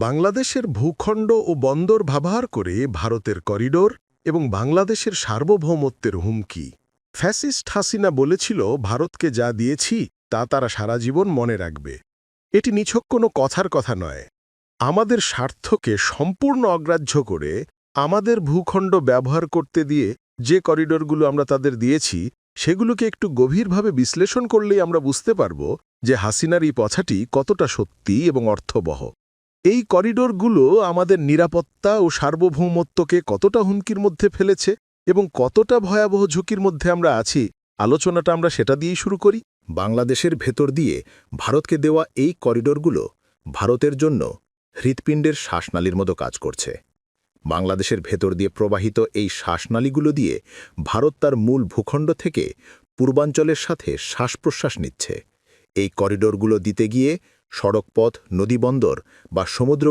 বাংলাদেশের ভূখণ্ড ও বন্দর ব্যবহার করে ভারতের করিডোর এবং বাংলাদেশের সার্বভৌমত্বের হুমকি। ফ্যাসিস্ট হাসিনা বলেছিল, ভারতকে যা দিয়েছি তা তারা সারা জীবন মনে রাখবে। এটি নিছক কোনো কথার কথা নয়। আমাদের স্বার্থকে সম্পূর্ণ অগ্রাহ্য করে আমাদের ভূখণ্ড ব্যবহার করতে দিয়ে যে করিডোরগুলো আমরা তাদের দিয়েছি, সেগুলোকে একটু গভীরভাবে বিশ্লেষণ করলেই আমরা বুঝতে পারব যে হাসিনার এই কথাটি কতটা সত্যি এবং অর্থবহ। এই করিডোরগুলো আমাদের নিরাপত্তা ও সার্বভৌমত্বকে কতটা হুমকির মধ্যে ফেলেছে এবং কতটা ভয়াবহ ঝুঁকির মধ্যে আমরা আছি, আলোচনাটা আমরা সেটা দিয়েই শুরু করি। বাংলাদেশের ভেতর দিয়ে ভারতকে দেওয়া এই করিডোরগুলো ভারতের জন্য হৃৎপিণ্ডের শ্বাসনালীর মতো কাজ করছে। বাংলাদেশের ভেতর দিয়ে প্রবাহিত এই শ্বাসনালীগুলো দিয়ে ভারত তার মূল ভূখণ্ড থেকে পূর্বাঞ্চলের সাথে শ্বাস-প্রশ্বাস নিচ্ছে। এই করিডোরগুলো দিতে গিয়ে সড়কপথ, নদীবন্দর বা সমুদ্র